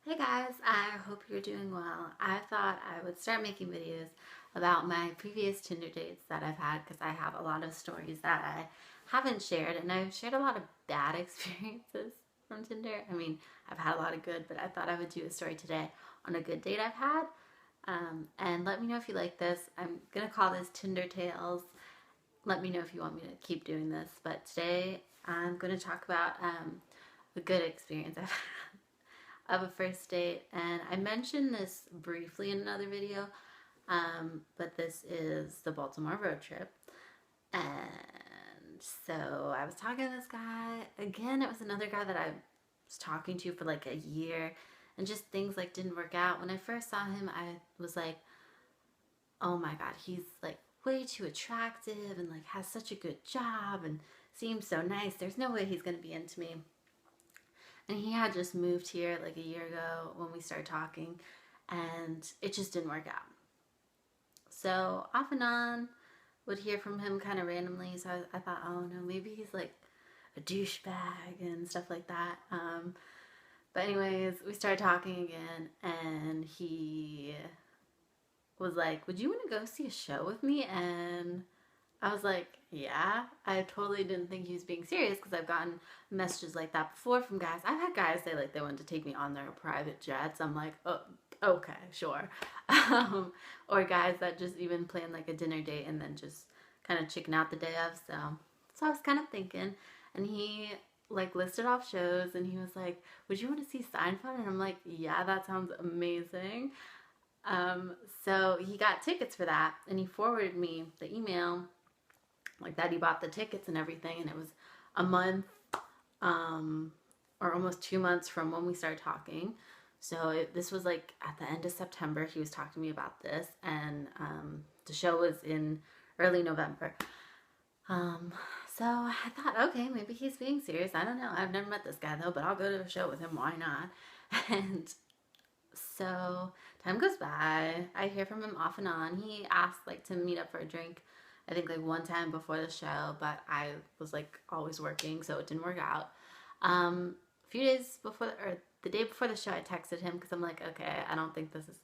Hey guys, I hope you're doing well. I thought I would start making videos about my previous Tinder dates that I've had because I have a lot of stories that I haven't shared, and I've shared a lot of bad experiences from Tinder. I mean, I've had a lot of good, but I thought I would do a story today on a good date I've had. And let me know if you like this. I'm gonna call this Tinder Tales. Let me know if you want me to keep doing this. But today I'm gonna talk about a good experience I've had of a first date, and I mentioned this briefly in another video, but this is the Baltimore road trip. And so I was talking to this guy again. It was another guy that I was talking to for like a year, and just things like didn't work out. When I first saw him, I was like, oh my god, he's like way too attractive and like has such a good job and seems so nice. There's no way he's gonna be into me. And he had just moved here like a year ago when we started talking, and it just didn't work out. So off and on, would hear from him kind of randomly. So I thought, oh no, maybe he's like a douchebag and stuff like that. But anyways, we started talking again, and he was like, "Would you want to go see a show with me?" And I was like, yeah. I totally didn't think he was being serious because I've gotten messages like that before from guys. I've had guys say like they wanted to take me on their private jets. I'm like, oh, okay, sure. Or guys that just even plan like a dinner date and then just kind of chicken out the day of. So I was kind of thinking, and he like listed off shows, and he was like, "Would you want to see Seinfeld?" And I'm like, "Yeah, that sounds amazing." Um, so he got tickets for that, and he forwarded me the email like that he bought the tickets and everything, and it was a month or almost 2 months from when we started talking. So this was like at the end of September. He was talking to me about this, and the show was in early November. um, so I thought, okay, maybe he's being serious. I don't know, I've never met this guy though, but I'll go to a show with him, why not? And so time goes by. I hear from him off and on. He asked like to meet up for a drink, I think like one time before the show, but I was like always working, so it didn't work out. A few days before, or the day before the show, I texted him because I'm like, okay, I don't think this is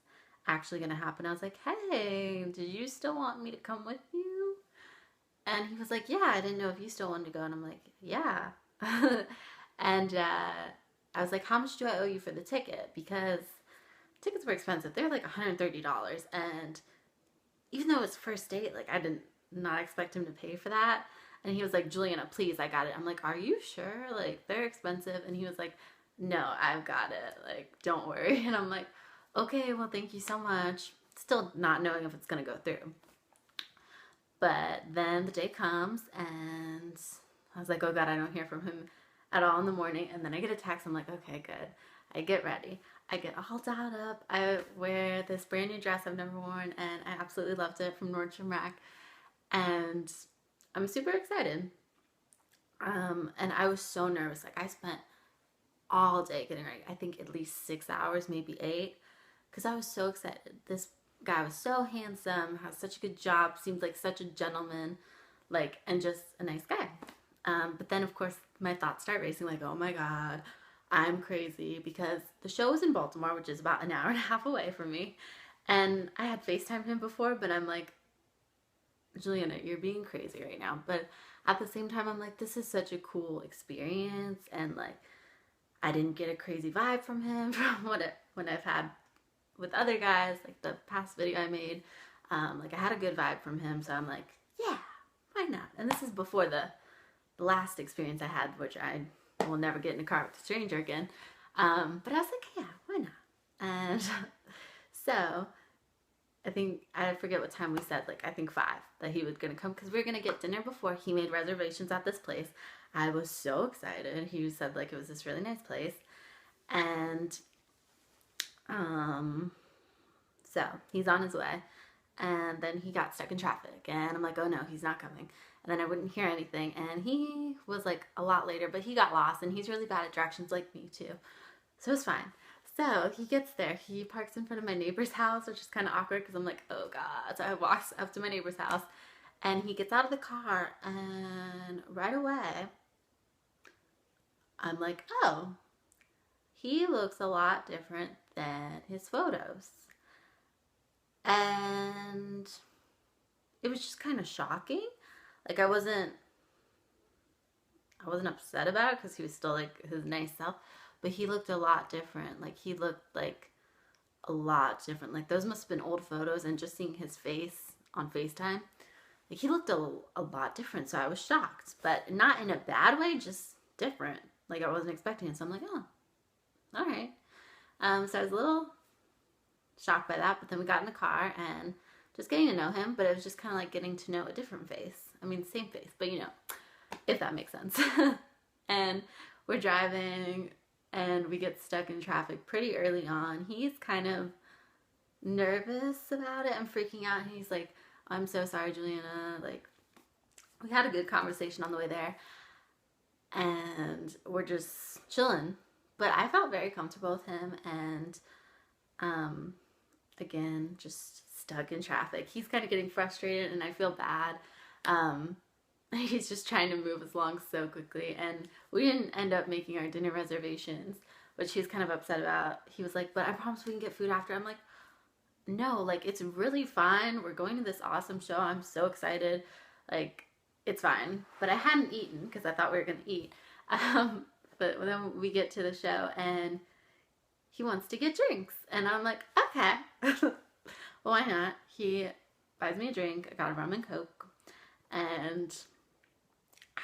actually gonna happen. I was like, hey, did you still want me to come with you? And he was like, yeah, I didn't know if you still wanted to go. And I'm like, yeah. And I was like, how much do I owe you for the ticket? Because tickets were expensive. They were like $130. And even though it was first date, like I did not expect him to pay for that. And he was like, Juliana, please, I got it. I'm like, are you sure? Like, they're expensive. And he was like, no, I've got it. Like, don't worry. And I'm like, okay, well, thank you so much. Still not knowing if it's going to go through. But then the day comes, and I was like, oh God, I don't hear from him at all in the morning. And then I get a text. I'm like, okay, good. I get ready. I get all dolled up. I wear this brand new dress I've never worn, and I absolutely loved it, from Nordstrom Rack. And I'm super excited. And I was so nervous. Like I spent all day getting ready. I think at least 6 hours, maybe 8, because I was so excited. This guy was so handsome, has such a good job, seems like such a gentleman, like, and just a nice guy. But then, of course, my thoughts start racing. Like, oh my God, I'm crazy, because the show was in Baltimore, which is about an hour and a half away from me. And I had FaceTimed him before, but I'm like, Juliana, you're being crazy right now. But at the same time, I'm like, this is such a cool experience, and like, I didn't get a crazy vibe from him from when I've had with other guys, like the past video I made. Like I had a good vibe from him, so I'm like, yeah, why not? And this is before the last experience I had, which I will never get in a car with a stranger again. But I was like, yeah, why not? And so I forget what time we said, like I think 5, that he was gonna come because we were gonna get dinner before. He made reservations at this place. I was so excited. He said like it was this really nice place. And so he's on his way. And then he got stuck in traffic, and I'm like, oh no, he's not coming. And then I wouldn't hear anything, and he was like a lot later, but he got lost, and he's really bad at directions like me too. So it's fine. So he gets there. He parks in front of my neighbor's house, which is kind of awkward because I'm like, oh God. So I walk up to my neighbor's house, and he gets out of the car, and right away, I'm like, oh, he looks a lot different than his photos. And it was just kind of shocking. Like, I wasn't upset about it because he was still like his nice self, but he looked a lot different. Like, he looked like a lot different. Like, those must have been old photos, and just seeing his face on FaceTime, like, he looked a lot different. So I was shocked, but not in a bad way, just different. Like, I wasn't expecting it. So I'm like, oh, all right. So I was a little shocked by that, but then we got in the car and just getting to know him, but it was just kind of like getting to know a different face. I mean, same face, but you know, if that makes sense. And we're driving and we get stuck in traffic pretty early on. He's kind of nervous about it and freaking out. And he's like, I'm so sorry, Juliana. Like, we had a good conversation on the way there and we're just chilling. But I felt very comfortable with him, and again, just stuck in traffic. He's kind of getting frustrated and I feel bad. He's just trying to move us along so quickly, and we didn't end up making our dinner reservations, which he's kind of upset about. He was like, but I promise we can get food after. I'm like, no, like, it's really fine. We're going to this awesome show. I'm so excited. Like, it's fine. But I hadn't eaten because I thought we were going to eat. But then we get to the show and he wants to get drinks. And I'm like, okay. Well, why not? He buys me a drink. I got a rum and Coke. And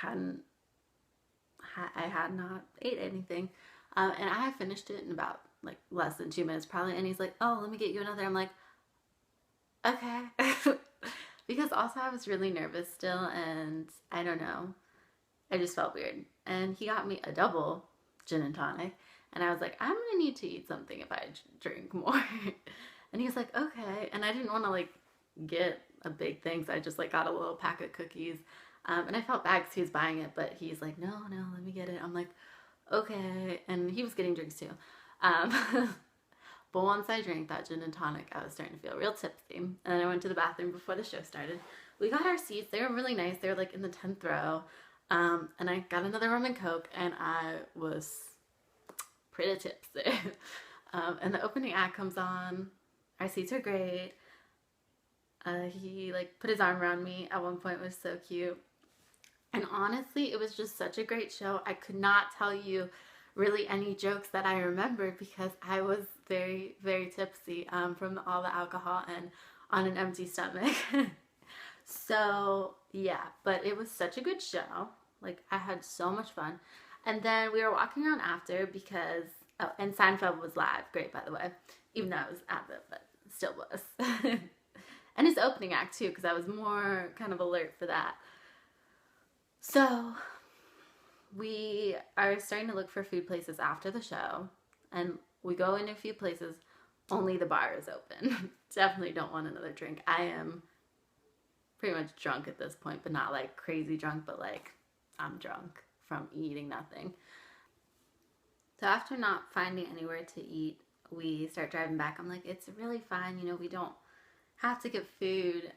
I had not ate anything. And I finished it in about like less than 2 minutes probably. And he's like, oh, let me get you another. I'm like, okay. Because also I was really nervous still. And I don't know. I just felt weird. And he got me a double gin and tonic. And I was like, I'm going to need to eat something if I drink more. And he was like, okay. And I didn't want to like get a big thing. So I just like got a little pack of cookies. And I felt bad because he was buying it. But he's like, no, let me get it. I'm like, okay. And he was getting drinks too. But once I drank that gin and tonic, I was starting to feel real tipsy. And then I went to the bathroom before the show started. We got our seats. They were really nice. They were like in the 10th row. And I got another rum and Coke, and I was pretty tipsy. And the opening act comes on. Our seats are great. He like put his arm around me at one point. It was so cute. And honestly, it was just such a great show. I could not tell you really any jokes that I remembered because I was very, very tipsy from all the alcohol and on an empty stomach. So yeah, but it was such a good show. Like, I had so much fun. And then we were walking around after because, oh, and Seinfeld was live. Great, by the way. Even though I was at it, but still was. And his opening act, too, because I was more kind of alert for that. So, we are starting to look for food places after the show. And we go into a few places. Only the bar is open. Definitely don't want another drink. I am pretty much drunk at this point, but not like crazy drunk, but like I'm drunk from eating nothing. So after not finding anywhere to eat, we start driving back. I'm like, it's really fine. You know, we don't have to get food.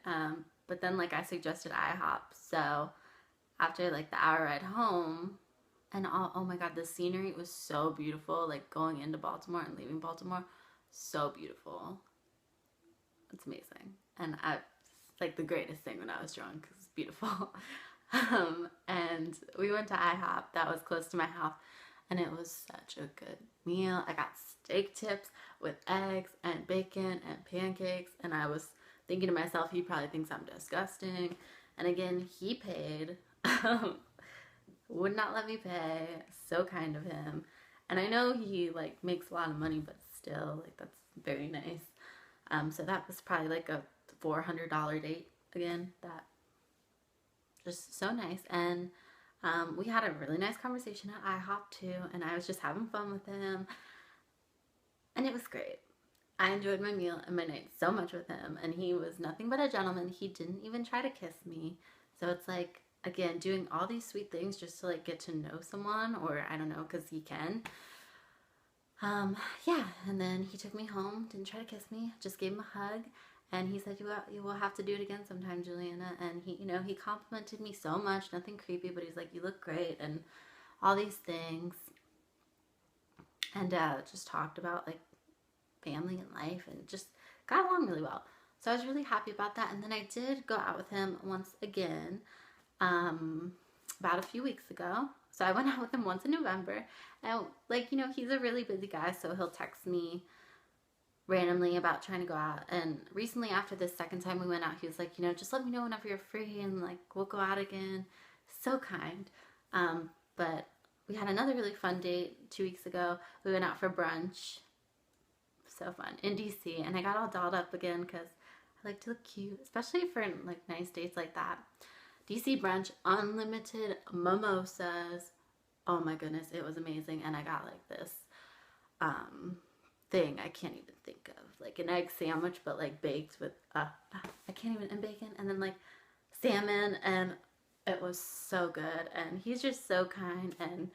But then like I suggested IHOP. So after like the hour ride home and oh my God, the scenery was so beautiful. Like going into Baltimore and leaving Baltimore, so beautiful. It's amazing. And like the greatest thing when I was drunk. It was beautiful. And we went to IHOP that was close to my house, and it was such a good meal. I got steak tips with eggs and bacon and pancakes, and I was thinking to myself, he probably thinks I'm disgusting. And again, he paid. Would not let me pay. So kind of him. And I know he like makes a lot of money, but still, like, that's very nice. So that was probably like a $400 date again. That just so nice. And we had a really nice conversation at IHOP too, and I was just having fun with him, and it was great. I enjoyed my meal and my night so much with him, and he was nothing but a gentleman. He didn't even try to kiss me. So it's like, again, doing all these sweet things just to like get to know someone, or I don't know, because he can. Yeah, and then he took me home, didn't try to kiss me, just gave him a hug. And he said, you will have to do it again sometime, Juliana. And he, you know, he complimented me so much, nothing creepy, but he's like, you look great and all these things. and just talked about like family and life, and just got along really well. So I was really happy about that. And then I did go out with him once again, about a few weeks ago. So I went out with him once in November, and like, you know, he's a really busy guy, so he'll text me randomly about trying to go out. And recently, after this second time we went out, he was like, you know, just let me know whenever you're free, and like we'll go out again. So kind. But we had another really fun date 2 weeks ago. We went out for brunch. So fun in DC, and I got all dolled up again because I like to look cute, especially for like nice dates like that. DC brunch, unlimited mimosas. Oh my goodness, it was amazing. And I got like this thing I can't even think of, like an egg sandwich, but like baked with I can't even, and bacon, and then like salmon, and it was so good. And he's just so kind and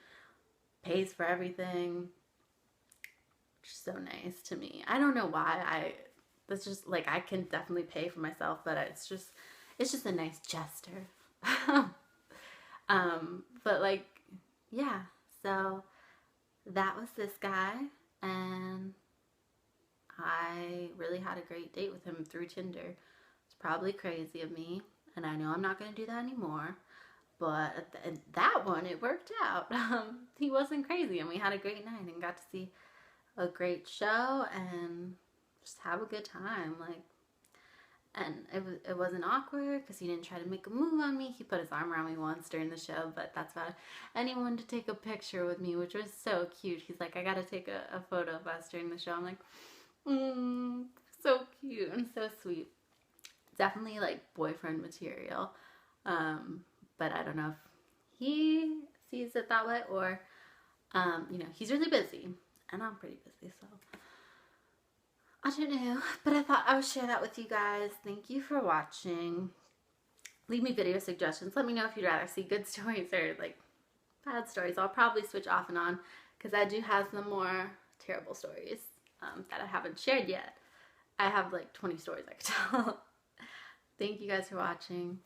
pays for everything. So nice to me. I don't know why. That's just like, I can definitely pay for myself, but it's just a nice gesture. But like, yeah, so that was this guy, and I really had a great date with him through Tinder. It's probably crazy of me, and I know I'm not going to do that anymore, but that one, it worked out. He wasn't crazy, and we had a great night and got to see a great show and just have a good time. Like, and it wasn't awkward because he didn't try to make a move on me. He put his arm around me once during the show, but that's about it. And he wanted to take a picture with me, which was so cute. He's like, I gotta take a photo of us during the show. I'm like, so cute and so sweet. Definitely like boyfriend material. But I don't know if he sees it that way, or you know, he's really busy. And I'm pretty busy, so I don't know. But I thought I would share that with you guys. Thank you for watching. Leave me video suggestions. Let me know if you'd rather see good stories or like bad stories. I'll probably switch off and on because I do have some more terrible stories that I haven't shared yet. I have like 20 stories I could tell. Thank you guys for watching.